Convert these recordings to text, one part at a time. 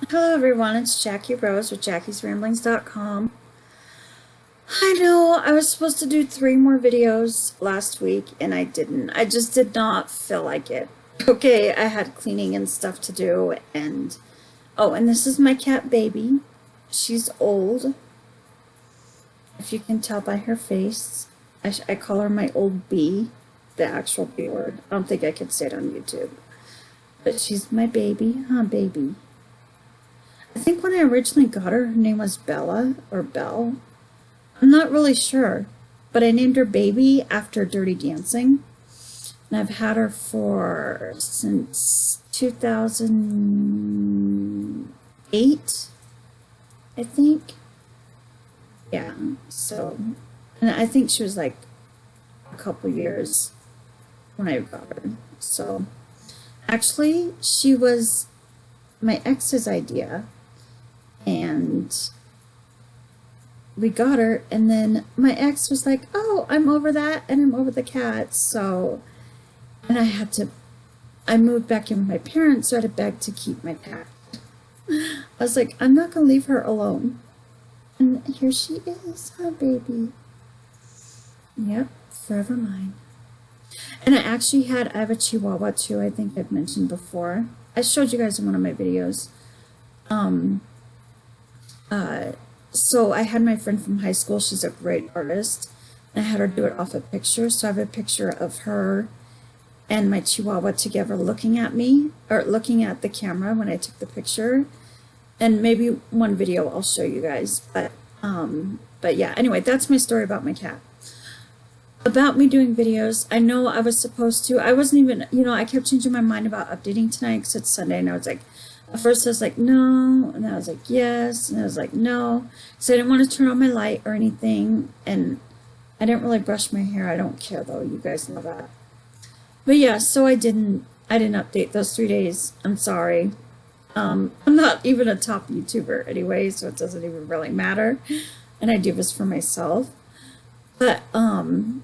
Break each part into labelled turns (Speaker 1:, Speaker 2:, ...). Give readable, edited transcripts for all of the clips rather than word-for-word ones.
Speaker 1: Hello everyone, it's Jackie Rose with Jackie'sRamblings.com. I know I was supposed to do 3 more videos last week and I didn't. I just did not feel like it. Okay, I had cleaning and stuff to do and... Oh, and this is my cat Baby. She's old. If you can tell by her face. I call her my old bee. The actual B word. I don't think I could say it on YouTube. But she's my baby. Huh, Baby? I think when I originally got her, her name was Bella or Belle. I'm not really sure, but I named her Baby after Dirty Dancing. And I've had her since 2008, I think. Yeah, so, and I think she was like a couple years when I got her. So, actually, she was my ex's idea. And we got her, and then my ex was like, oh, I'm over that, and I'm over the cat, so, and I moved back in with my parents, so I had to beg to keep my cat. I was like, I'm not going to leave her alone. And here she is, huh, Baby? Yep, forever mine. And I have a Chihuahua, too, I think I've mentioned before. I showed you guys in one of my videos. So I had my friend from high school, she's a great artist, and I had her do it off a picture. So I have a picture of her and my Chihuahua together looking at me, or looking at the camera when I took the picture. And maybe one video I'll show you guys. But yeah, anyway, that's my story about my cat. About me doing videos, I know I was supposed to, I wasn't even, I kept changing my mind about updating tonight because it's Sunday, and I was like, at first I was like, no, and I was like, yes, and I was like, no. So I didn't want to turn on my light or anything, and I didn't really brush my hair. I don't care, though. You guys know that. But yeah, so I didn't update those 3 days. I'm sorry. I'm not even a top YouTuber anyway, so it doesn't even really matter. And I do this for myself. And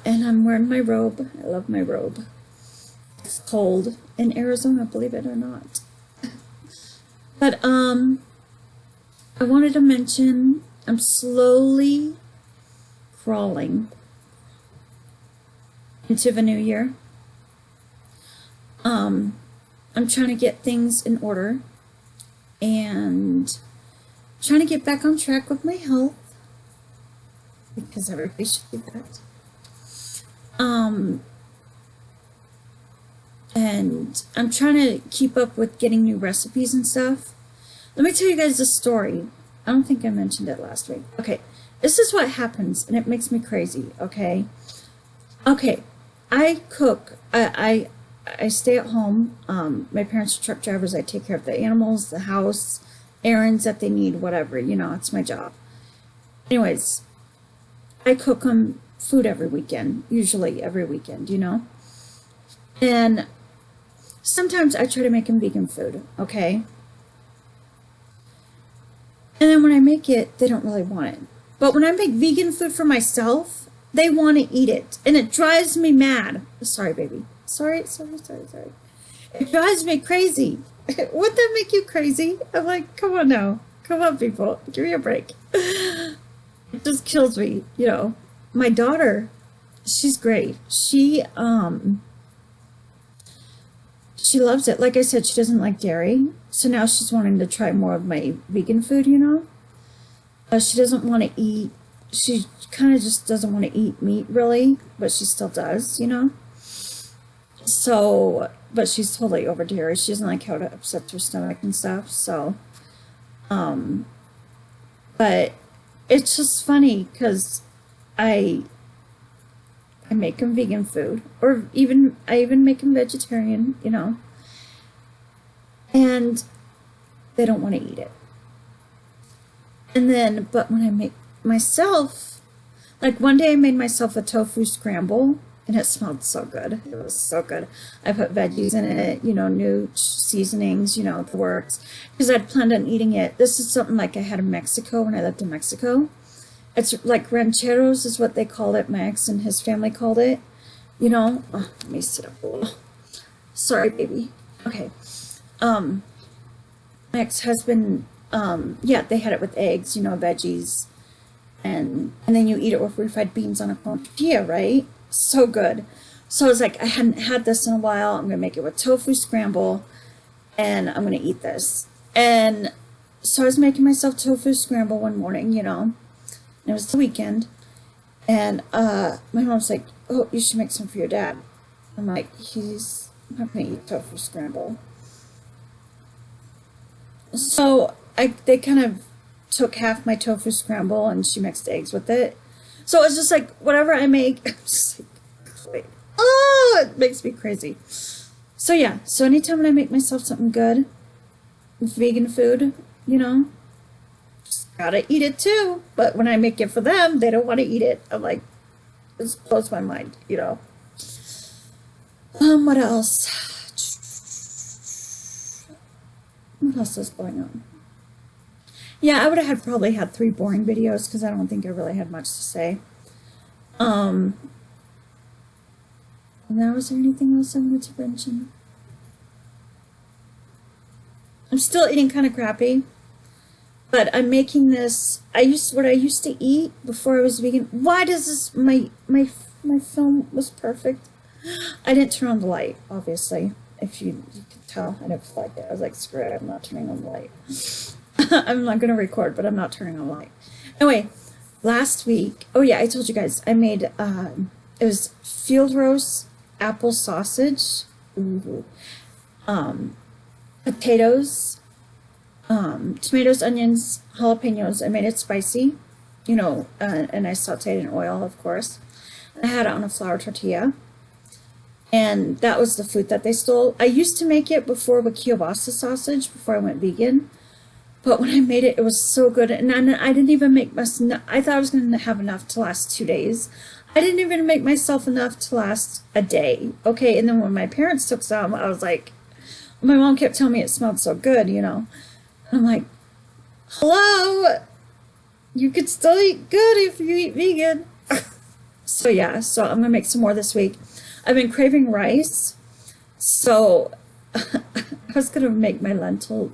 Speaker 1: I'm wearing my robe. I love my robe. It's cold in Arizona, believe it or not. But I wanted to mention I'm slowly crawling into the new year. I'm trying to get things in order and trying to get back on track with my health because everybody should do that. And I'm trying to keep up with getting new recipes and stuff. Let me tell you guys a story. I don't think I mentioned it last week. Okay, this is what happens, and it makes me crazy, okay? Okay, I cook. I stay at home. My parents are truck drivers. I take care of the animals, the house, errands that they need, whatever. It's my job. Anyways, I cook them food every weekend, usually every weekend, And sometimes I try to make them vegan food, okay? And then when I make it, they don't really want it. But when I make vegan food for myself, they want to eat it. And it drives me mad. Sorry, baby. Sorry. It drives me crazy. Wouldn't that make you crazy? I'm like, come on now. Come on, people. Give me a break. It just kills me, My daughter, she's great. She loves it. Like I said, she doesn't like dairy. So now she's wanting to try more of my vegan food, She doesn't want to eat, she kind of just doesn't want to eat meat really, but she still does, So, but she's totally over dairy. She doesn't like how it upsets her stomach and stuff. So, but it's just funny because I make them vegan food, or I even make them vegetarian, and they don't want to eat it. And then, but when I make myself, like one day I made myself a tofu scramble, and it smelled so good. It was so good. I put veggies in it, new seasonings, the works, because I'd planned on eating it. This is something like I had in Mexico when I lived in Mexico. It's like rancheros is what they called it. My ex and his family called it. Oh, let me sit up a little. Sorry, baby. Okay. my ex-husband, yeah, they had it with eggs, you know, veggies, and then you eat it with refried beans on a corn tortilla, right? So good. So I was like, I hadn't had this in a while. I'm gonna make it with tofu scramble, and I'm gonna eat this. And so I was making myself tofu scramble one morning, you know, and it was the weekend, and my mom's like, oh, you should make some for your dad. I'm like, he's not gonna eat tofu scramble. So they kind of took half my tofu scramble and she mixed eggs with it. So it's just like whatever I make, I'm just like, oh, it makes me crazy. So yeah, so anytime when I make myself something good, vegan food, you know, just gotta eat it too. But when I make it for them, they don't want to eat it. I'm like, this blows my mind, you know. What else? What else is going on? Yeah, I would have probably had 3 boring videos because I don't think I really had much to say. Now, is there anything else I wanted to mention? I'm still eating kind of crappy, but I'm making this. What I used to eat before I was vegan. Why does this? My film was perfect. I didn't turn on the light, obviously. If you could tell, I didn't like it. I was like, screw it, I'm not turning on the light. I'm not going to record, but I'm not turning on the light. Anyway, last week, oh yeah, I told you guys, I made, it was field roast apple sausage, potatoes, tomatoes, onions, jalapenos. I made it spicy, you know, and I sauteed in oil, of course. I had it on a flour tortilla. And that was the food that they stole. I used to make it before with kielbasa sausage, before I went vegan. But when I made it, it was so good. And I didn't even make myself, I thought I was going to have enough to last 2 days. I didn't even make myself enough to last a day. Okay, and then when my parents took some, I was like, my mom kept telling me it smelled so good, you know. And I'm like, hello? You could still eat good if you eat vegan. So yeah, so I'm going to make some more this week. I've been craving rice, so I was going to make my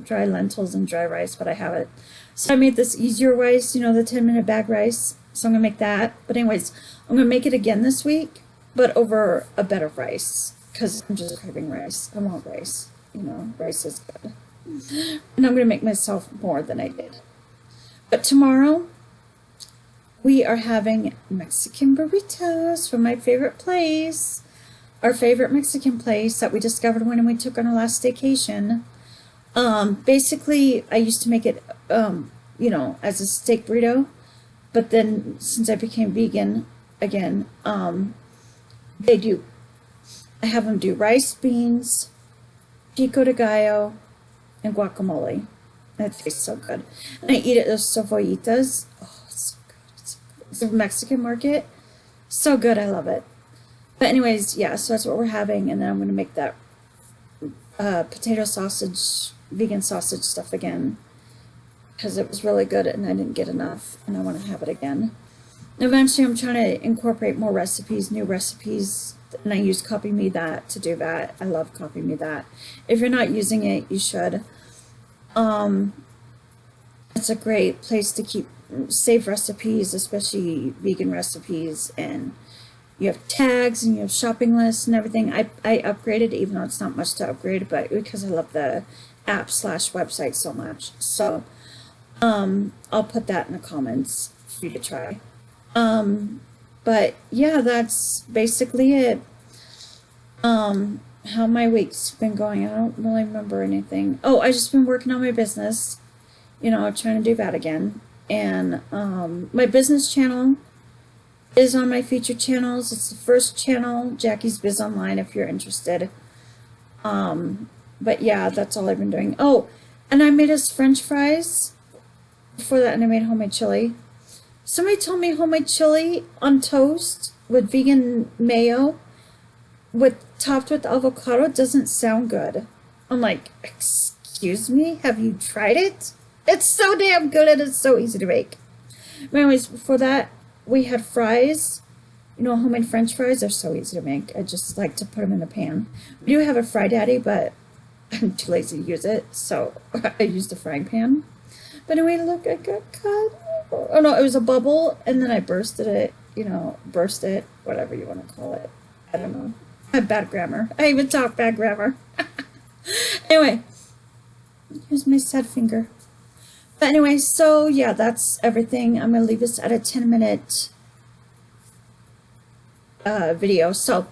Speaker 1: dry lentils and dry rice, but I haven't. So I made this easier rice, you know, the 10-minute bag rice. So I'm going to make that. But anyways, I'm going to make it again this week, but over a bed of rice, because I'm just craving rice. I want rice, you know, rice is good. And I'm going to make myself more than I did. But tomorrow, we are having Mexican burritos from my favorite place. Our favorite Mexican place that we discovered when we took on our last staycation. Basically, I used to make it, you know, as a steak burrito, but then since I became vegan again, I have them do rice, beans, pico de gallo, and guacamole. That tastes so good. And I eat it with cebollitas. Oh, it's so good. It's so good. It's a Mexican market. So good. I love it. But anyways, yeah, so that's what we're having, and then I'm going to make that potato sausage, vegan sausage stuff again, because it was really good and I didn't get enough, and I want to have it again. Eventually, I'm trying to incorporate more recipes, new recipes, and I use Copy Me That to do that. I love Copy Me That. If you're not using it, you should. It's a great place to save recipes, especially vegan recipes, and you have tags and you have shopping lists and everything. I upgraded, even though it's not much to upgrade, but because I love the app/website so much. So I'll put that in the comments for you to try. But yeah, that's basically it. How my week's been going, I don't really remember anything. Oh, I just been working on my business, you know, trying to do that again. And my business channel is on my featured channels. It's the first channel, Jackie's Biz Online, if you're interested. But yeah, that's all I've been doing. Oh, and I made us French fries. Before that, and I made homemade chili. Somebody told me homemade chili on toast with vegan mayo, topped with avocado, doesn't sound good. I'm like, excuse me, have you tried it? It's so damn good and it's so easy to make. But anyways, before that, we had fries. You know, homemade French fries are so easy to make. I just like to put them in the pan. We do have a Fry Daddy, but I'm too lazy to use it, so I used a frying pan. But anyway, look, I got cut. Oh no, it was a bubble, and then I bursted it, burst it, whatever you want to call it. I don't know. I have bad grammar. I even talk bad grammar. Anyway, here's my sad finger. But anyway, so yeah, that's everything. I'm going to leave this at a 10-minute video. So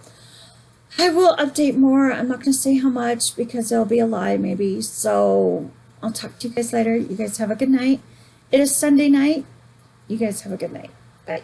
Speaker 1: I will update more. I'm not going to say how much because it'll be a lie maybe. So I'll talk to you guys later. You guys have a good night. It is Sunday night. You guys have a good night. Bye.